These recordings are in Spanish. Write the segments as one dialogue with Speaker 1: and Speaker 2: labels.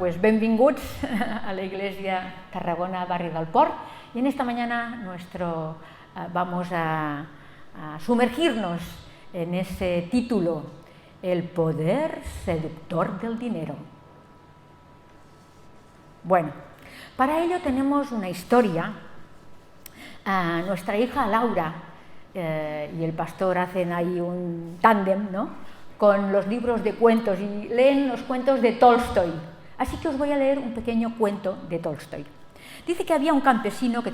Speaker 1: pues benvinguts a la Iglesia Tarragona, Barri del Port, y en esta mañana vamos a sumergirnos en ese título, El poder seductor del dinero. Bueno, para ello tenemos una historia. Nuestra hija Laura y el pastor hacen ahí un tándem, ¿no?, con los libros de cuentos, y leen los cuentos de Tolstoy. Así que os voy a leer un pequeño cuento de Tolstoy. Dice que había un campesino que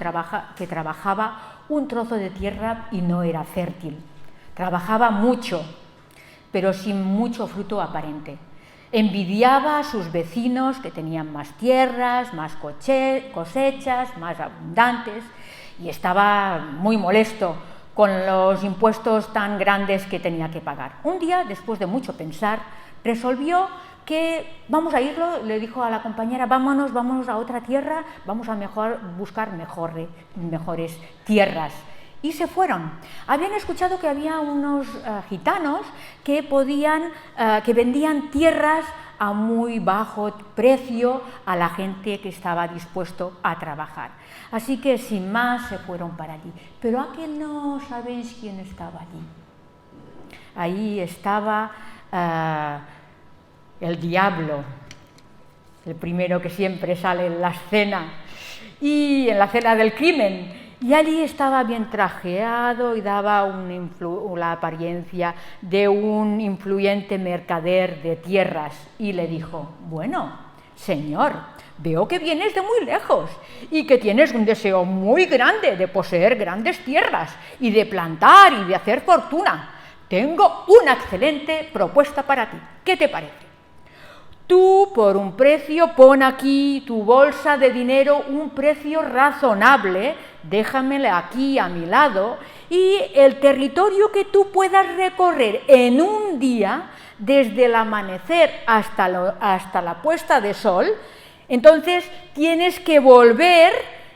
Speaker 1: trabajaba un trozo de tierra y no era fértil. Trabajaba mucho, pero sin mucho fruto aparente. Envidiaba a sus vecinos que tenían más tierras, más cosechas, más abundantes, y estaba muy molesto con los impuestos tan grandes que tenía que pagar. Un día, después de mucho pensar, resolvió que vamos a irlo, le dijo a la compañera, vámonos a otra tierra, vamos a buscar mejores tierras. Y se fueron. Habían escuchado que había unos gitanos que vendían tierras a muy bajo precio a la gente que estaba dispuesto a trabajar. Así que sin más se fueron para allí. Pero ¿a qué no sabéis quién estaba allí? Ahí estaba el diablo, el primero que siempre sale en la escena, y en la escena del crimen. Y allí estaba bien trajeado y daba la apariencia de un influyente mercader de tierras. Y le dijo, bueno, señor, veo que vienes de muy lejos y que tienes un deseo muy grande de poseer grandes tierras y de plantar y de hacer fortuna. Tengo una excelente propuesta para ti. ¿Qué te parece? Tú, por un precio, pon aquí tu bolsa de dinero, un precio razonable, déjamela aquí a mi lado, y el territorio que tú puedas recorrer en un día, desde el amanecer hasta la puesta de sol, entonces tienes que volver,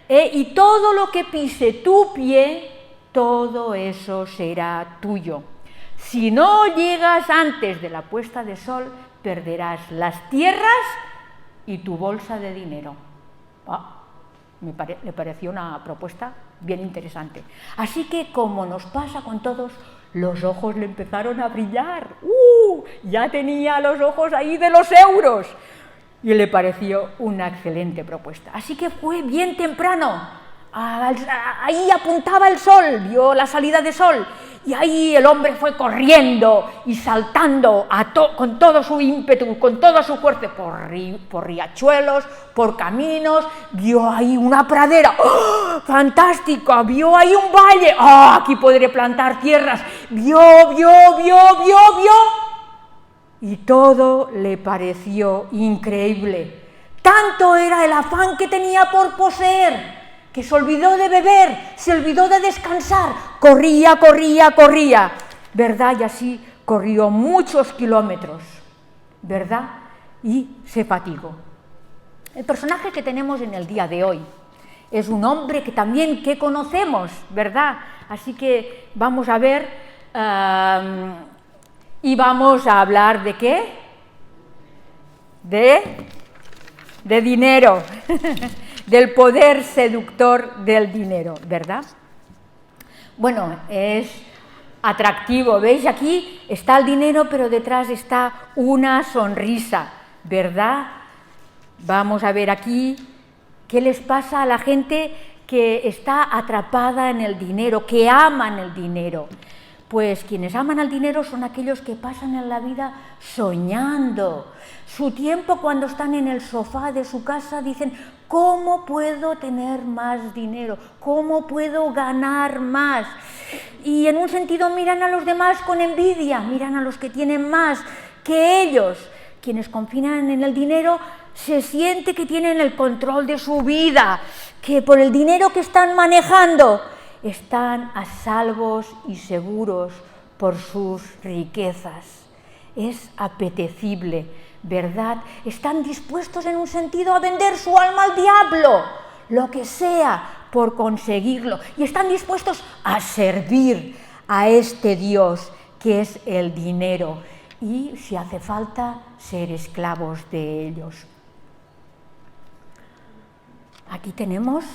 Speaker 1: y todo lo que pise tu pie, todo eso será tuyo. Si no llegas antes de la puesta de sol, perderás las tierras y tu bolsa de dinero. Me pareció una propuesta bien interesante. Así que, como nos pasa con todos, los ojos le empezaron a brillar. Ya tenía los ojos ahí de los euros. Y le pareció una excelente propuesta. Así que fue bien temprano. Ahí apuntaba el sol, vio la salida de sol. Y ahí el hombre fue corriendo y saltando con todo su ímpetu, con toda su fuerza, por riachuelos, por caminos, vio ahí una pradera, ¡oh, fantástica! Vio ahí un valle, ¡oh, aquí podré plantar tierras! Vio, y todo le pareció increíble. Tanto era el afán que tenía por poseer, que se olvidó de beber, se olvidó de descansar, corría, ¿verdad? Y así corrió muchos kilómetros, ¿verdad? Y se fatigó. El personaje que tenemos en el día de hoy es un hombre que conocemos, ¿verdad? Así que vamos a ver, y vamos a hablar ¿de qué? De dinero. Del poder seductor del dinero, ¿verdad? Bueno, es atractivo, ¿veis? Aquí está el dinero, pero detrás está una sonrisa, ¿verdad? Vamos a ver aquí qué les pasa a la gente que está atrapada en el dinero, que aman el dinero. Pues quienes aman al dinero son aquellos que pasan en la vida soñando. Su tiempo, cuando están en el sofá de su casa, dicen, ¿cómo puedo tener más dinero? ¿Cómo puedo ganar más? Y en un sentido miran a los demás con envidia, miran a los que tienen más que ellos. Quienes confían en el dinero se siente que tienen el control de su vida, que por el dinero que están manejando están a salvos y seguros por sus riquezas. Es apetecible, ¿verdad? Están dispuestos en un sentido a vender su alma al diablo, lo que sea, por conseguirlo. Y están dispuestos a servir a este Dios que es el dinero. Y si hace falta, ser esclavos de ellos. aquí tenemos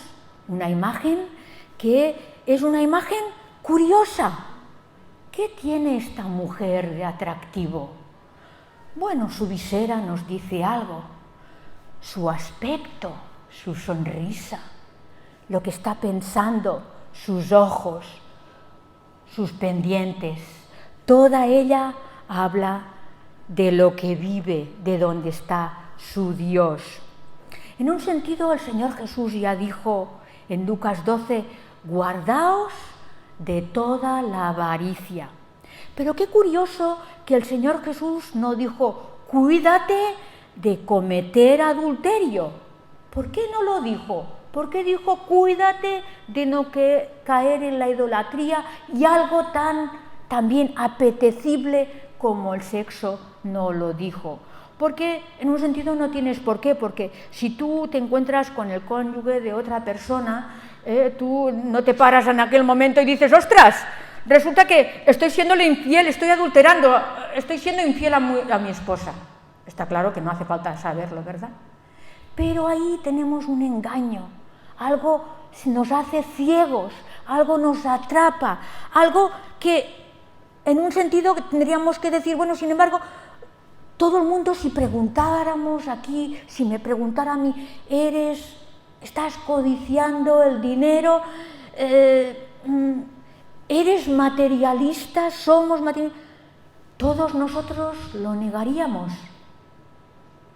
Speaker 1: una imagen que es una imagen curiosa. ¿Qué tiene esta mujer de atractivo? Bueno, su visera nos dice algo, su aspecto, su sonrisa, lo que está pensando, sus ojos, sus pendientes, toda ella habla de lo que vive, de dónde está su Dios. En un sentido, el Señor Jesús ya dijo en Lucas 12, guardaos de toda la avaricia. Pero qué curioso que el Señor Jesús no dijo, cuídate de cometer adulterio. ¿Por qué no lo dijo? ¿Por qué dijo, cuídate de no caer en la idolatría y algo tan también apetecible como el sexo no lo dijo? Porque en un sentido no tienes por qué, porque si tú te encuentras con el cónyuge de otra persona, tú no te paras en aquel momento y dices, ostras, resulta que estoy siéndole infiel, estoy adulterando, estoy siendo infiel a mi esposa. Está claro que no hace falta saberlo, ¿verdad? Pero ahí tenemos un engaño, algo nos hace ciegos, algo nos atrapa, algo que en un sentido tendríamos que decir, bueno, sin embargo, todo el mundo, si preguntáramos aquí, si me preguntara a mí, ¿estás codiciando el dinero? ¿Eres materialista? ¿Somos materialistas? Todos nosotros lo negaríamos,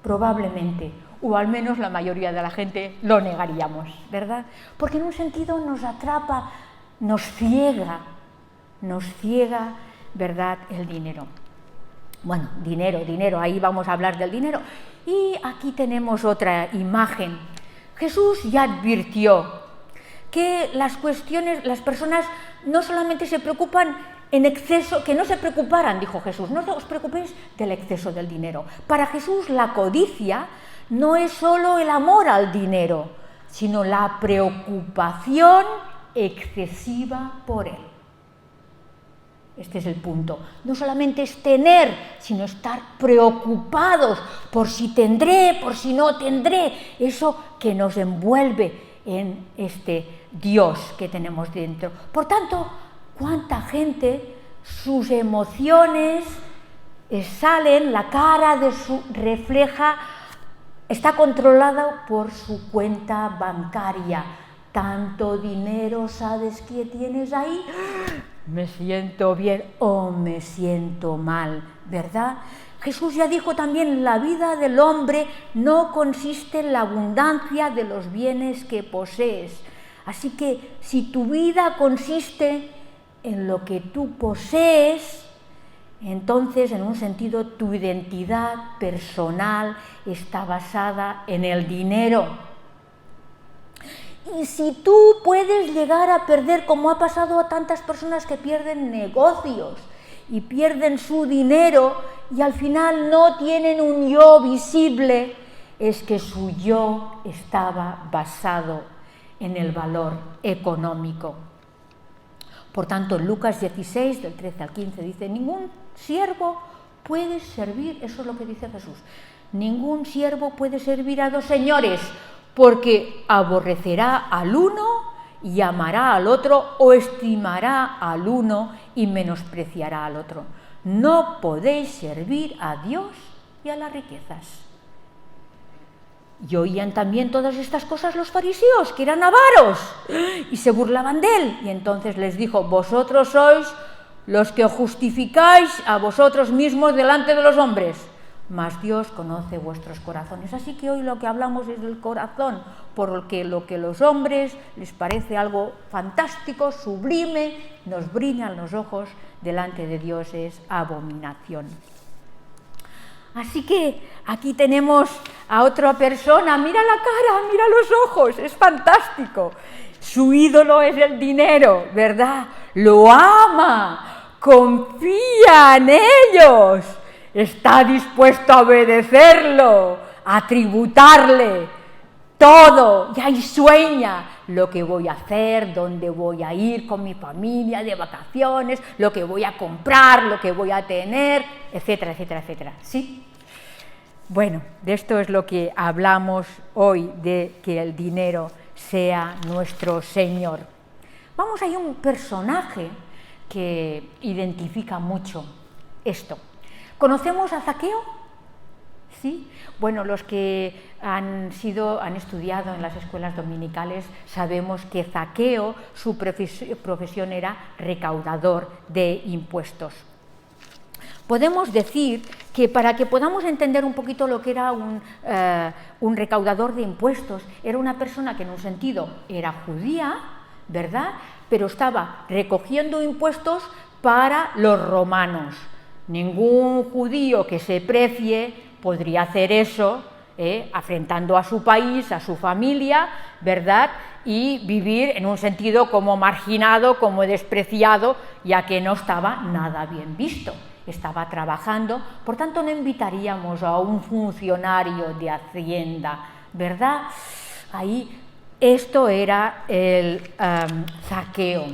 Speaker 1: probablemente, o al menos la mayoría de la gente lo negaríamos, ¿verdad? Porque en un sentido nos atrapa, nos ciega, ¿verdad?, el dinero. Bueno, dinero, ahí vamos a hablar del dinero. Y aquí tenemos otra imagen. Jesús ya advirtió que las personas no solamente se preocupan en exceso, que no se preocuparan, dijo Jesús, no os preocupéis del exceso del dinero. Para Jesús la codicia no es solo el amor al dinero, sino la preocupación excesiva por él. Este es el punto. No solamente es tener, sino estar preocupados por si tendré, por si no tendré. Eso que nos envuelve en este Dios que tenemos dentro. Por tanto, ¿cuánta gente, sus emociones salen, la cara refleja, está controlada por su cuenta bancaria? Tanto dinero, ¿sabes qué tienes ahí? Me siento bien o me siento mal, ¿verdad? Jesús ya dijo también, la vida del hombre no consiste en la abundancia de los bienes que posees. Así que si tu vida consiste en lo que tú posees, entonces, en un sentido, tu identidad personal está basada en el dinero. Y si tú puedes llegar a perder, como ha pasado a tantas personas que pierden negocios y pierden su dinero y al final no tienen un yo visible, es que su yo estaba basado en el valor económico. Por tanto, en Lucas 16, del 13 al 15, dice, ningún siervo puede servir, eso es lo que dice Jesús, ningún siervo puede servir a dos señores, porque aborrecerá al uno y amará al otro, o estimará al uno y menospreciará al otro. No podéis servir a Dios y a las riquezas. Y oían también todas estas cosas los fariseos, que eran avaros, y se burlaban de él. Y entonces les dijo, vosotros sois los que os justificáis a vosotros mismos delante de los hombres, mas Dios conoce vuestros corazones. Así que hoy lo que hablamos es del corazón, porque lo que a los hombres les parece algo fantástico, sublime, nos brillan los ojos, delante de Dios es abominación. Así que aquí tenemos a otra persona, mira la cara, mira los ojos, es fantástico. Su ídolo es el dinero, ¿verdad? Lo ama, confía en ellos. Está dispuesto a obedecerlo, a tributarle todo, y ahí sueña lo que voy a hacer, dónde voy a ir con mi familia de vacaciones, lo que voy a comprar, lo que voy a tener, etcétera, etcétera, etcétera. ¿Sí? Bueno, de esto es lo que hablamos hoy, de que el dinero sea nuestro Señor. Vamos, hay un personaje que identifica mucho esto. ¿Conocemos a Zaqueo? ¿Sí? Bueno, los que han estudiado en las escuelas dominicales sabemos que Zaqueo, su profesión era recaudador de impuestos. Podemos decir que para que podamos entender un poquito lo que era un recaudador de impuestos, era una persona que en un sentido era judía, ¿verdad?, pero estaba recogiendo impuestos para los romanos. Ningún judío que se precie podría hacer eso, afrentando a su país, a su familia, ¿verdad?, y vivir en un sentido como marginado, como despreciado, ya que no estaba nada bien visto. Estaba trabajando, por tanto no invitaríamos a un funcionario de Hacienda, ¿verdad? Ahí esto era el Zaqueo.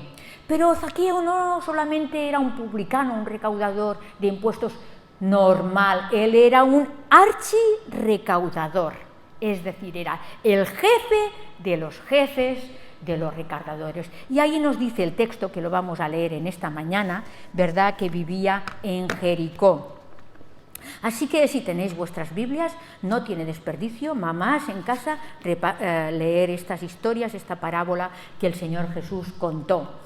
Speaker 1: Pero Zaqueo no solamente era un publicano, un recaudador de impuestos normal, él era un archirrecaudador, es decir, era el jefe de los jefes de los recaudadores. Y ahí nos dice el texto, que lo vamos a leer en esta mañana, ¿verdad?, que vivía en Jericó. Así que si tenéis vuestras Biblias, no tiene desperdicio, mamás en casa, leer estas historias, esta parábola que el Señor Jesús contó.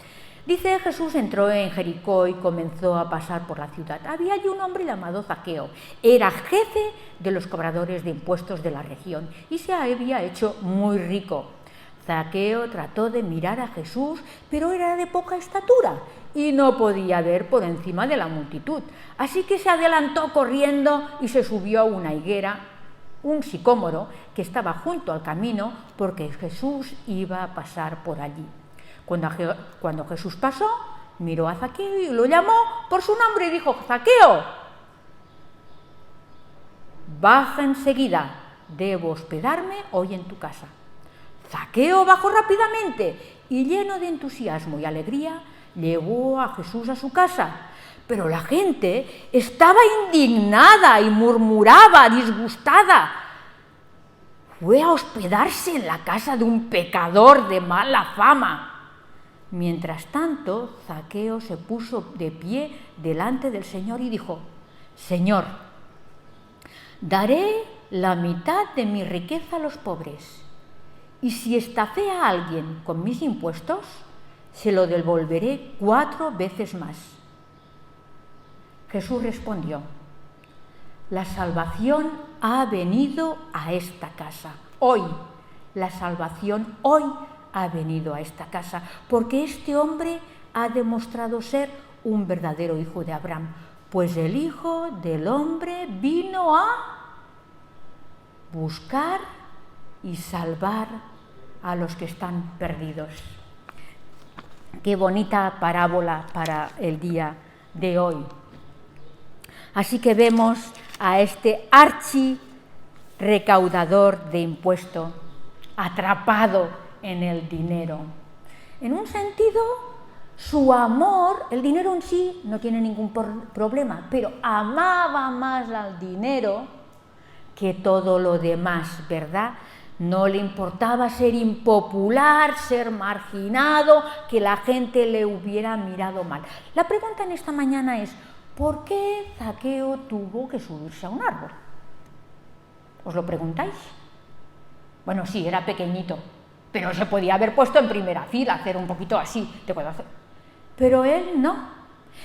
Speaker 1: Dice: Jesús entró en Jericó y comenzó a pasar por la ciudad. Había allí un hombre llamado Zaqueo, era jefe de los cobradores de impuestos de la región y se había hecho muy rico. Zaqueo trató de mirar a Jesús, pero era de poca estatura y no podía ver por encima de la multitud. Así que se adelantó corriendo y se subió a una higuera, un sicómoro, que estaba junto al camino, porque Jesús iba a pasar por allí. Cuando Jesús pasó, miró a Zaqueo y lo llamó por su nombre y dijo: Zaqueo, baja enseguida, debo hospedarme hoy en tu casa. Zaqueo bajó rápidamente y, lleno de entusiasmo y alegría, llevó a Jesús a su casa. Pero la gente estaba indignada y murmuraba, disgustada. Fue a hospedarse en la casa de un pecador de mala fama. Mientras tanto, Zaqueo se puso de pie delante del Señor y dijo: Señor, daré la mitad de mi riqueza a los pobres. Y si estafé a alguien con mis impuestos, se lo devolveré 4 veces más. Jesús respondió: la salvación ha venido a esta casa. Hoy, la salvación hoy ha venido a esta casa, porque este hombre ha demostrado ser un verdadero hijo de Abraham, pues el Hijo del Hombre vino a buscar y salvar a los que están perdidos. Qué bonita parábola para el día de hoy. Así que vemos a este archirrecaudador de impuestos atrapado en el dinero. En un sentido, su amor, el dinero en sí no tiene ningún problema, pero amaba más al dinero que todo lo demás, ¿verdad? No le importaba ser impopular, ser marginado, que la gente le hubiera mirado mal. La pregunta en esta mañana es: ¿por qué Zaqueo tuvo que subirse a un árbol? ¿Os lo preguntáis? Bueno, sí, era pequeñito, pero se podía haber puesto en primera fila, hacer un poquito así, te puedo hacer. Pero él no.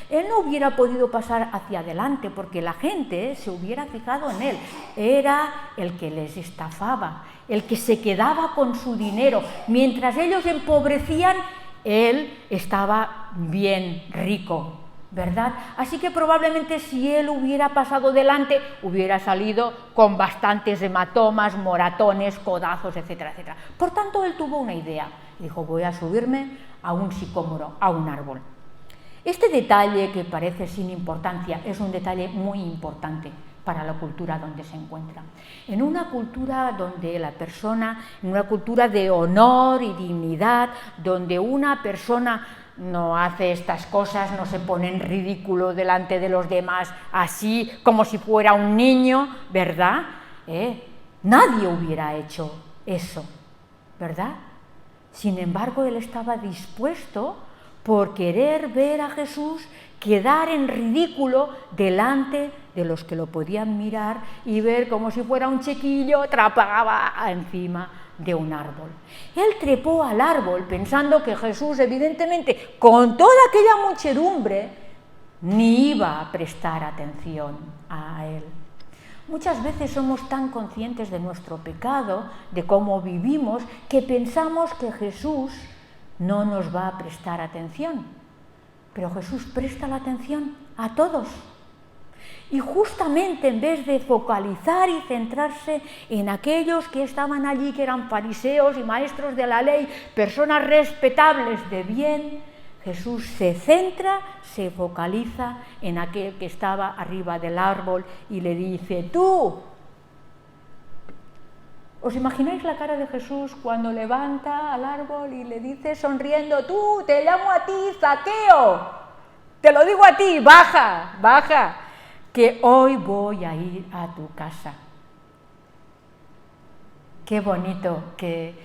Speaker 1: Él no hubiera podido pasar hacia adelante porque la gente se hubiera fijado en él. Era el que les estafaba, el que se quedaba con su dinero. Mientras ellos empobrecían, él estaba bien rico, ¿verdad? Así que probablemente si él hubiera pasado delante, hubiera salido con bastantes hematomas, moratones, codazos, etcétera, etcétera. Por tanto, él tuvo una idea. Dijo: voy a subirme a un sicómoro, a un árbol. Este detalle, que parece sin importancia, es un detalle muy importante para la cultura donde se encuentra. En una cultura donde la persona, en una cultura de honor y dignidad, donde una persona no hace estas cosas, no se pone en ridículo delante de los demás, así como si fuera un niño, ¿verdad? Nadie hubiera hecho eso, ¿verdad? Sin embargo, él estaba dispuesto, por querer ver a Jesús, quedar en ridículo delante de los que lo podían mirar y ver como si fuera un chiquillo trepaba encima de un árbol. Él trepó al árbol pensando que Jesús, evidentemente, con toda aquella muchedumbre, ni iba a prestar atención a él. Muchas veces somos tan conscientes de nuestro pecado, de cómo vivimos, que pensamos que Jesús no nos va a prestar atención. Pero Jesús presta la atención a todos. Y justamente en vez de focalizar y centrarse en aquellos que estaban allí, que eran fariseos y maestros de la ley, personas respetables de bien, Jesús se centra, se focaliza en aquel que estaba arriba del árbol y le dice: tú. ¿Os imagináis la cara de Jesús cuando levanta al árbol y le dice sonriendo: tú, te llamo a ti, Zaqueo, te lo digo a ti, baja, baja, que hoy voy a ir a tu casa? Qué bonito, qué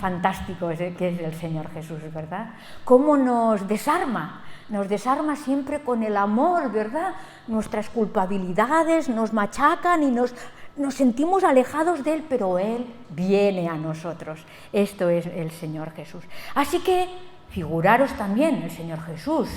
Speaker 1: fantástico que es el Señor Jesús, ¿verdad? Cómo nos desarma siempre con el amor, ¿verdad? Nuestras culpabilidades nos machacan y nos sentimos alejados de Él, pero Él viene a nosotros. Esto es el Señor Jesús. Así que figuraros también el Señor Jesús.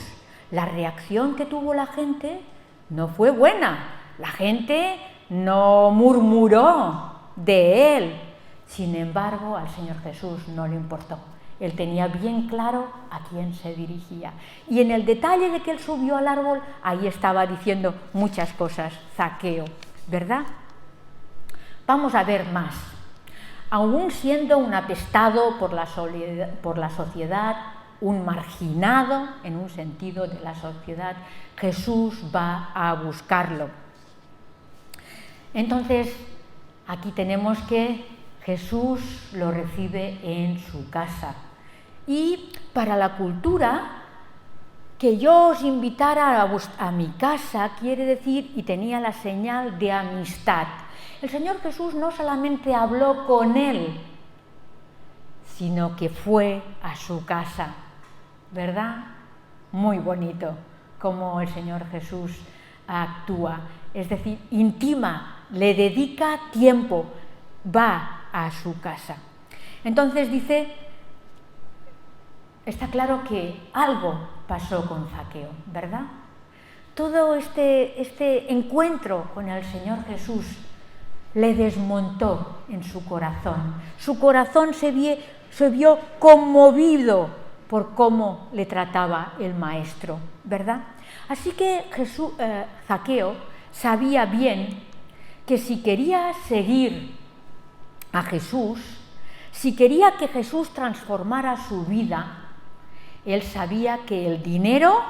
Speaker 1: La reacción que tuvo la gente no fue buena. La gente no murmuró de Él. Sin embargo, al Señor Jesús no le importó. Él tenía bien claro a quién se dirigía. Y en el detalle de que Él subió al árbol, ahí estaba diciendo muchas cosas, Zaqueo, ¿verdad? Vamos a ver más. Aún siendo un apestado por la sociedad, un marginado en un sentido de la sociedad, Jesús va a buscarlo. Entonces, aquí tenemos que Jesús lo recibe en su casa. Y para la cultura, que yo os invitara a mi casa quiere decir, y tenía la señal de amistad. El Señor Jesús no solamente habló con él, sino que fue a su casa, ¿verdad? Muy bonito cómo el Señor Jesús actúa, es decir, intima, le dedica tiempo, va a su casa. Entonces dice, está claro que algo pasó con Zaqueo, ¿verdad? Todo este encuentro con el Señor Jesús le desmontó en su corazón. Su corazón se vio conmovido por cómo le trataba el maestro, ¿verdad? Así que Zaqueo sabía bien que si quería seguir a Jesús, si quería que Jesús transformara su vida, él sabía que el dinero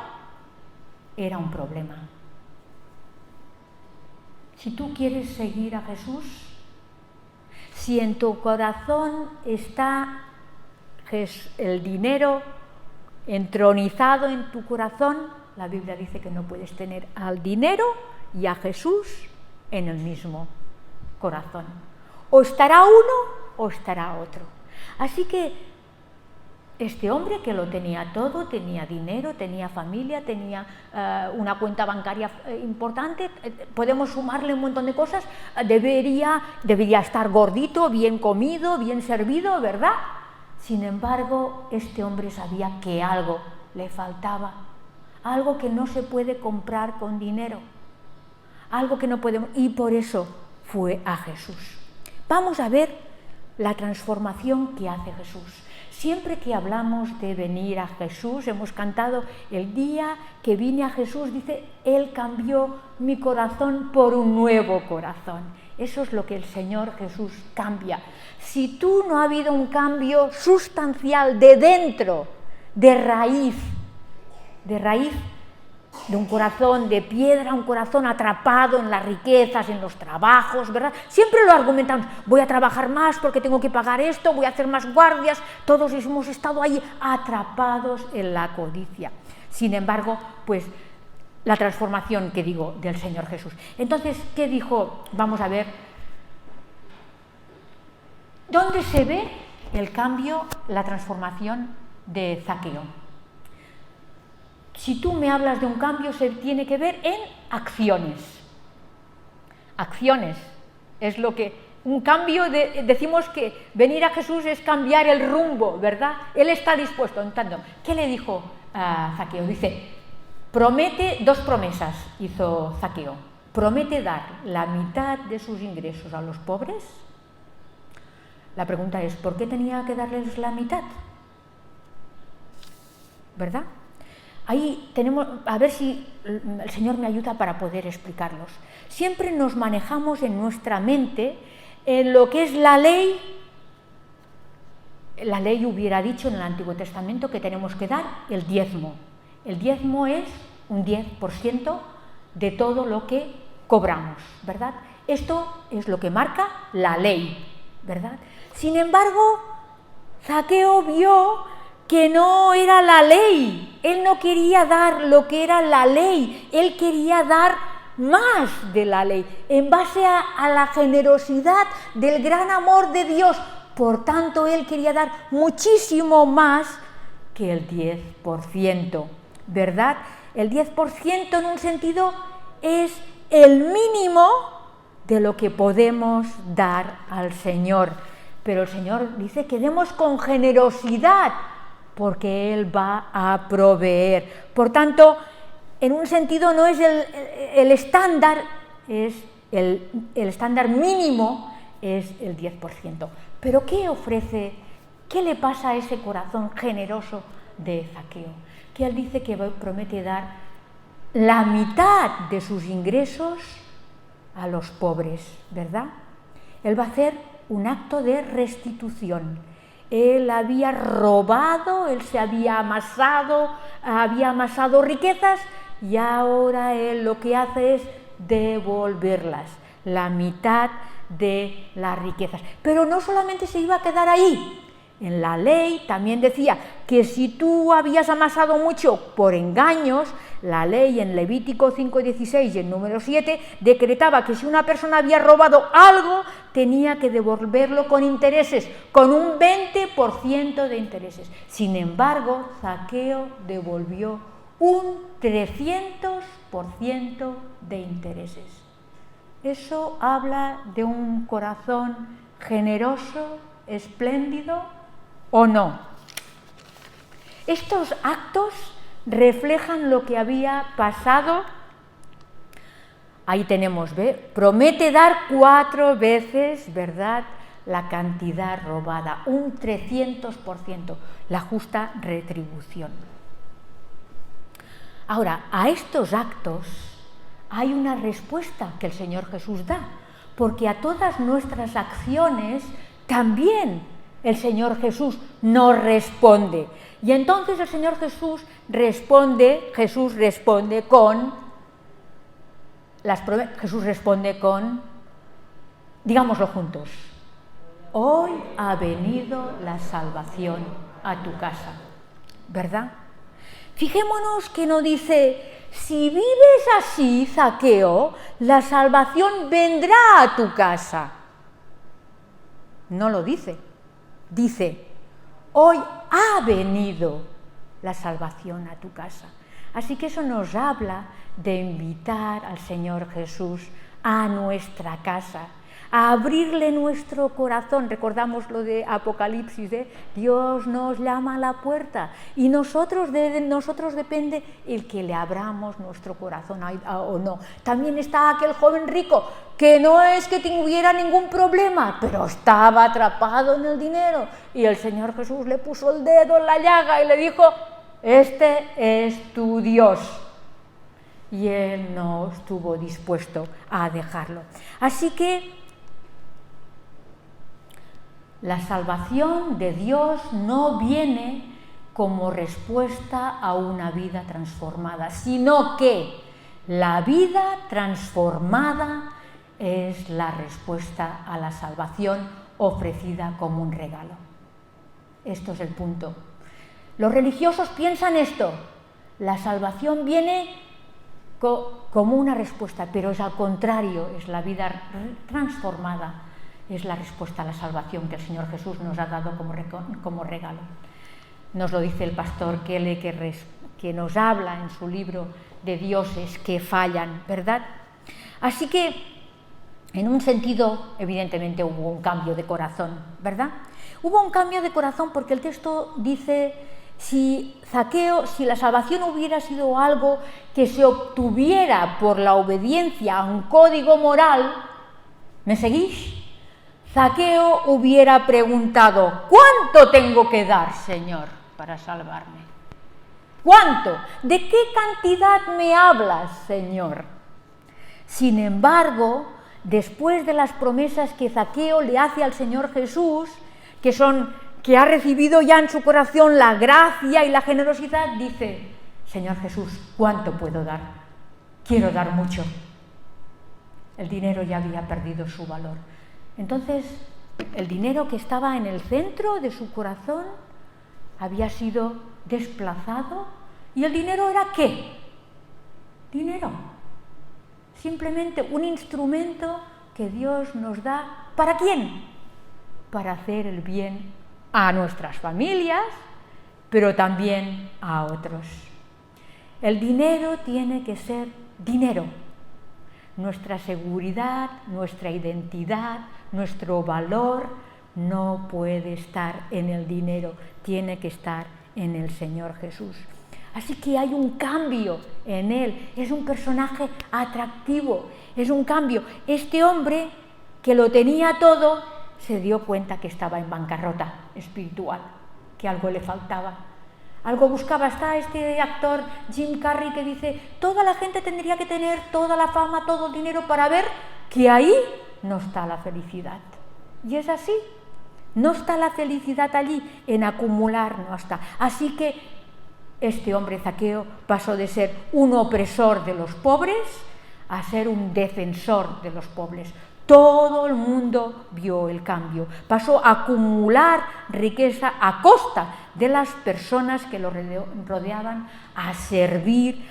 Speaker 1: era un problema. Si tú quieres seguir a Jesús, si en tu corazón está el dinero entronizado en tu corazón, la Biblia dice que no puedes tener al dinero y a Jesús en el mismo corazón. O estará uno o estará otro. Así que este hombre, que lo tenía todo, tenía dinero, tenía familia, tenía una cuenta bancaria importante, podemos sumarle un montón de cosas, debería estar gordito, bien comido, bien servido, ¿verdad? Sin embargo, este hombre sabía que algo le faltaba, algo que no se puede comprar con dinero, algo que no podemos, y por eso fue a Jesús. Vamos a ver la transformación que hace Jesús. Siempre que hablamos de venir a Jesús, hemos cantado el día que vine a Jesús, dice, Él cambió mi corazón por un nuevo corazón. Eso es lo que el Señor Jesús cambia. Si tú no ha habido un cambio sustancial de dentro, de raíz, de un corazón de piedra, un corazón atrapado en las riquezas, en los trabajos, ¿verdad? Siempre lo argumentamos, voy a trabajar más porque tengo que pagar esto, voy a hacer más guardias, todos hemos estado ahí atrapados en la codicia. Sin embargo, pues la transformación que digo del Señor Jesús. Entonces, ¿qué dijo? Vamos a ver. ¿Dónde se ve el cambio, la transformación de Zaqueo. Si tú me hablas de un cambio, se tiene que ver en acciones. Acciones es lo que... Un cambio, decimos que venir a Jesús es cambiar el rumbo, ¿verdad? Él está dispuesto. Entonces, ¿qué le dijo a Zaqueo? Dice, promete, 2 promesas hizo Zaqueo. Promete dar la mitad de sus ingresos a los pobres. La pregunta es, ¿por qué tenía que darles la mitad? ¿Verdad? Ahí tenemos, a ver si el Señor me ayuda para poder explicarlos. Siempre nos manejamos en nuestra mente en lo que es la ley. La ley hubiera dicho en el Antiguo Testamento que tenemos que dar el diezmo. El diezmo es un 10% de todo lo que cobramos, ¿verdad? Esto es lo que marca la ley, ¿verdad? Sin embargo, Zaqueo vio que no era la ley. Él no quería dar lo que era la ley, él quería dar más de la ley, en base a la generosidad del gran amor de Dios. Por tanto, él quería dar muchísimo más que el 10%, ¿verdad? El 10% en un sentido es el mínimo de lo que podemos dar al Señor. Pero el Señor dice que demos con generosidad, porque Él va a proveer. Por tanto, en un sentido no es el estándar, es el estándar mínimo es el 10%. Pero ¿qué ofrece, qué le pasa a ese corazón generoso de Zaqueo? Que él dice que promete dar la mitad de sus ingresos a los pobres, ¿verdad? Él va a hacer un acto de restitución. Él había robado, él se había amasado riquezas, y ahora él lo que hace es devolverlas, la mitad de las riquezas. Pero no solamente se iba a quedar ahí. En la ley también decía que si tú habías amasado mucho por engaños, la ley en Levítico 5:16 y en número 7 decretaba que si una persona había robado algo, tenía que devolverlo con intereses, con un 20% de intereses. Sin embargo, Zaqueo devolvió un 300% de intereses. Eso habla de un corazón generoso, espléndido, ¿o no? Estos actos reflejan lo que había pasado. Ahí tenemos, ¿ve? Promete dar 4 veces, ¿verdad?, la cantidad robada, un 300%, la justa retribución. Ahora, a estos actos hay una respuesta que el Señor Jesús da, porque a todas nuestras acciones también el Señor Jesús nos responde. Y entonces el Señor Jesús responde con, digámoslo juntos, hoy ha venido la salvación a tu casa, ¿verdad? Fijémonos que no dice, si vives así, Zaqueo, la salvación vendrá a tu casa. No lo dice. Dice, hoy ha venido la salvación a tu casa. Así que eso nos habla de invitar al Señor Jesús a nuestra casa, a abrirle nuestro corazón. Recordamos lo de Apocalipsis, Dios nos llama a la puerta y de nosotros depende el que le abramos nuestro corazón o no. También está aquel joven rico que no es que tuviera ningún problema, pero estaba atrapado en el dinero y el Señor Jesús le puso el dedo en la llaga y le dijo, este es tu Dios. Y él no estuvo dispuesto a dejarlo. Así que la salvación de Dios no viene como respuesta a una vida transformada, sino que la vida transformada es la respuesta a la salvación ofrecida como un regalo. Esto es el punto. Los religiosos piensan esto, la salvación viene como una respuesta, pero es al contrario, es la vida transformada. es la respuesta a la salvación que el Señor Jesús nos ha dado como regalo. Nos lo dice el pastor Keller, que nos habla en su libro de dioses que fallan, ¿verdad? Así que, en un sentido, evidentemente hubo un cambio de corazón, ¿verdad? Hubo un cambio de corazón porque el texto dice, si la salvación hubiera sido algo que se obtuviera por la obediencia a un código moral, ¿me seguís? Zaqueo hubiera preguntado, ¿cuánto tengo que dar, Señor, para salvarme? ¿Cuánto? ¿De qué cantidad me hablas, Señor? Sin embargo, después de las promesas que Zaqueo le hace al Señor Jesús, que ha recibido ya en su corazón la gracia y la generosidad, dice, Señor Jesús, ¿cuánto puedo dar? Quiero dar mucho. El dinero ya había perdido su valor. Entonces, el dinero que estaba en el centro de su corazón había sido desplazado. ¿Y el dinero era qué? Dinero. Simplemente un instrumento que Dios nos da. ¿Para quién? Para hacer el bien a nuestras familias, pero también a otros. El dinero tiene que ser dinero. Nuestra seguridad, nuestra identidad, nuestro valor no puede estar en el dinero, tiene que estar en el Señor Jesús. Así que hay un cambio en él, es un personaje atractivo, es un cambio. Este hombre que lo tenía todo se dio cuenta que estaba en bancarrota espiritual, que algo le faltaba. Algo buscaba. Está este actor Jim Carrey que dice, toda la gente tendría que tener toda la fama, todo el dinero para ver que ahí no está la felicidad. Y es así, no está la felicidad allí, en acumular no está. Así que este hombre Zaqueo pasó de ser un opresor de los pobres a ser un defensor de los pobres. Todo el mundo vio el cambio. Pasó a acumular riqueza a costa de las personas que lo rodeaban, a servir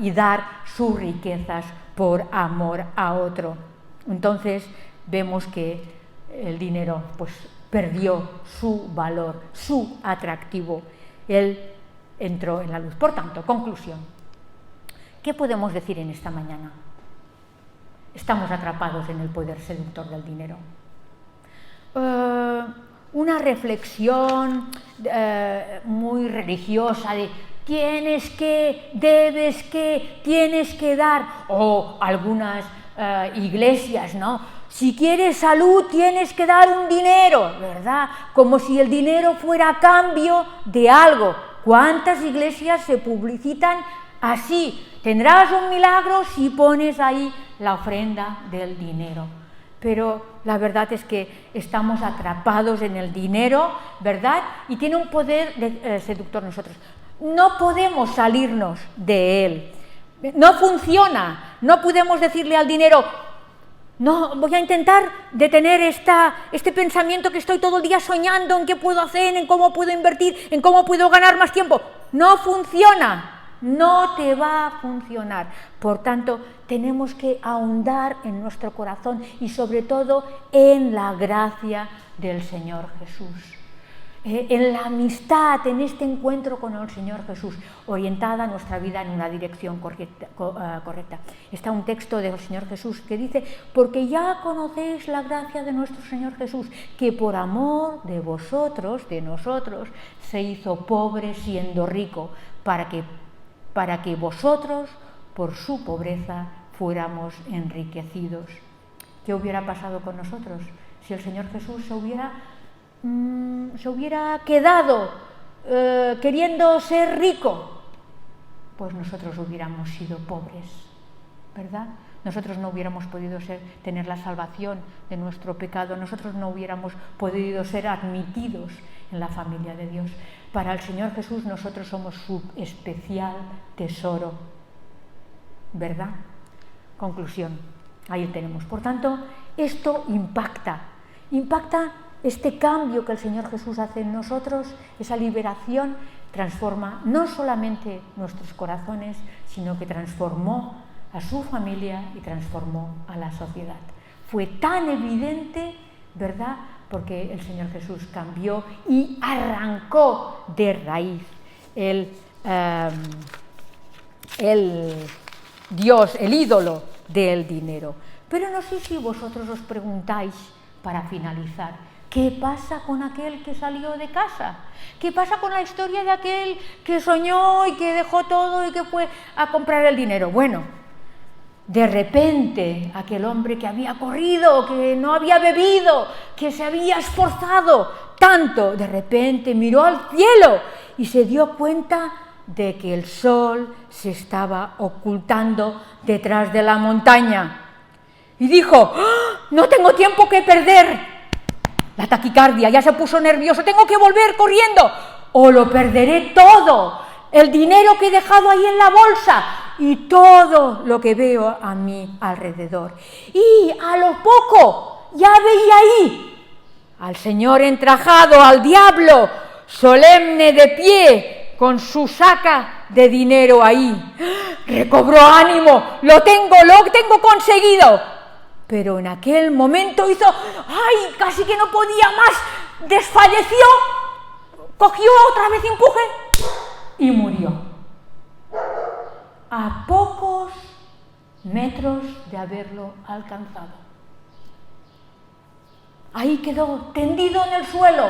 Speaker 1: y dar sus riquezas por amor a otro. Entonces vemos que el dinero pues perdió su valor, su atractivo. Él entró en la luz. Por tanto, conclusión. ¿Qué podemos decir en esta mañana? Estamos atrapados en el poder seductor del dinero. Una reflexión muy religiosa de tienes que, debes que, tienes que dar, o algunas iglesias, ¿no? Si quieres salud tienes que dar un dinero, ¿verdad? Como si el dinero fuera a cambio de algo. ¿Cuántas iglesias se publicitan así? Tendrás un milagro si pones ahí la ofrenda del dinero. Pero la verdad es que estamos atrapados en el dinero, ¿verdad? Y tiene un poder seductor nosotros. No podemos salirnos de él. No funciona. No podemos decirle al dinero, no, voy a intentar detener este pensamiento que estoy todo el día soñando en qué puedo hacer, en cómo puedo invertir, en cómo puedo ganar más tiempo. No funciona. No te va a funcionar. Por tanto, tenemos que ahondar en nuestro corazón y sobre todo en la gracia del Señor Jesús. En la amistad, en este encuentro con el Señor Jesús, orientada nuestra vida en una dirección correcta. Está un texto del Señor Jesús que dice, porque ya conocéis la gracia de nuestro Señor Jesús, que por amor de vosotros, de nosotros, se hizo pobre siendo rico, para que vosotros, por su pobreza, fuéramos enriquecidos. ¿Qué hubiera pasado con nosotros si el Señor Jesús se hubiera quedado queriendo ser rico? Pues nosotros hubiéramos sido pobres, ¿verdad? Nosotros no hubiéramos podido tener la salvación de nuestro pecado, nosotros no hubiéramos podido ser admitidos en la familia de Dios. Para el Señor Jesús nosotros somos su especial tesoro, ¿verdad? Conclusión, ahí tenemos. Por tanto, esto impacta este cambio que el Señor Jesús hace en nosotros, esa liberación transforma no solamente nuestros corazones, sino que transformó a su familia y transformó a la sociedad. fue tan evidente, ¿verdad? Porque el Señor Jesús cambió y arrancó de raíz el Dios, el ídolo del dinero. Pero no sé si vosotros os preguntáis, para finalizar, ¿qué pasa con aquel que salió de casa? ¿Qué pasa con la historia de aquel que soñó y que dejó todo y que fue a comprar el dinero? Bueno, de repente aquel hombre que había corrido, que no había bebido, que se había esforzado tanto, de repente miró al cielo y se dio cuenta de que el sol se estaba ocultando detrás de la montaña. Y dijo: ¡oh, no tengo tiempo que perder! La taquicardia, ya se puso nervioso, tengo que volver corriendo o lo perderé todo, el dinero que he dejado ahí en la bolsa y todo lo que veo a mi alrededor. Y a lo poco ya veía ahí al Señor entrajado, al diablo, solemne de pie, con su saca de dinero ahí. Recobró ánimo, lo tengo conseguido. Pero en aquel momento hizo, ¡ay!, casi que no podía más, desfalleció, cogió otra vez empuje y murió. A pocos metros de haberlo alcanzado. Ahí quedó, tendido en el suelo.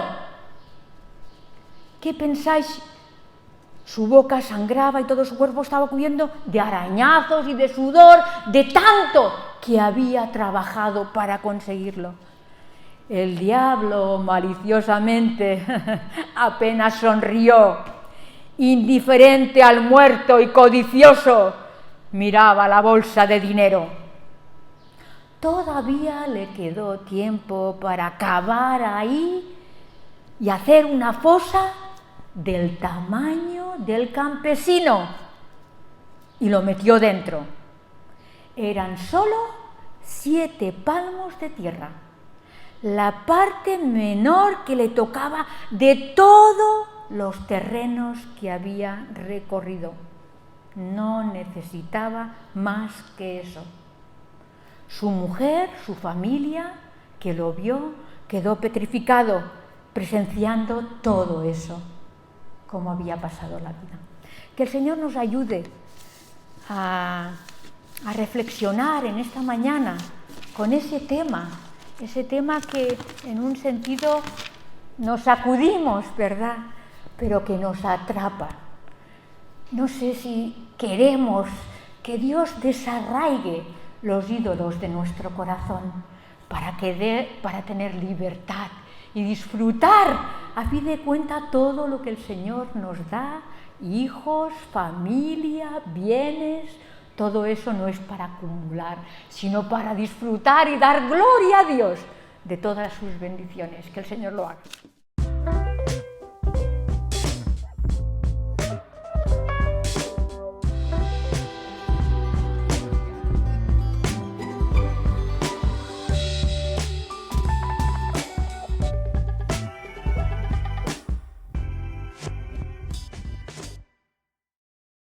Speaker 1: ¿Qué pensáis? Su boca sangraba y todo su cuerpo estaba cubierto de arañazos y de sudor, de tanto que había trabajado para conseguirlo. El diablo, maliciosamente, apenas sonrió, indiferente al muerto y codicioso, miraba la bolsa de dinero. Todavía le quedó tiempo para cavar ahí y hacer una fosa del tamaño del campesino, y lo metió dentro. Eran solo 7 palmos de tierra, la parte menor que le tocaba de todos los terrenos que había recorrido. No necesitaba más que eso. Su mujer, su familia, que lo vio, quedó petrificado, presenciando todo eso, cómo había pasado la vida. Que el Señor nos ayude a reflexionar en esta mañana con ese tema que en un sentido nos sacudimos, ¿verdad?, pero que nos atrapa. No sé si queremos que Dios desarraigue los ídolos de nuestro corazón para tener libertad y disfrutar, a fin de cuentas, todo lo que el Señor nos da, hijos, familia, bienes. Todo eso no es para acumular, sino para disfrutar y dar gloria a Dios de todas sus bendiciones. Que el Señor lo haga.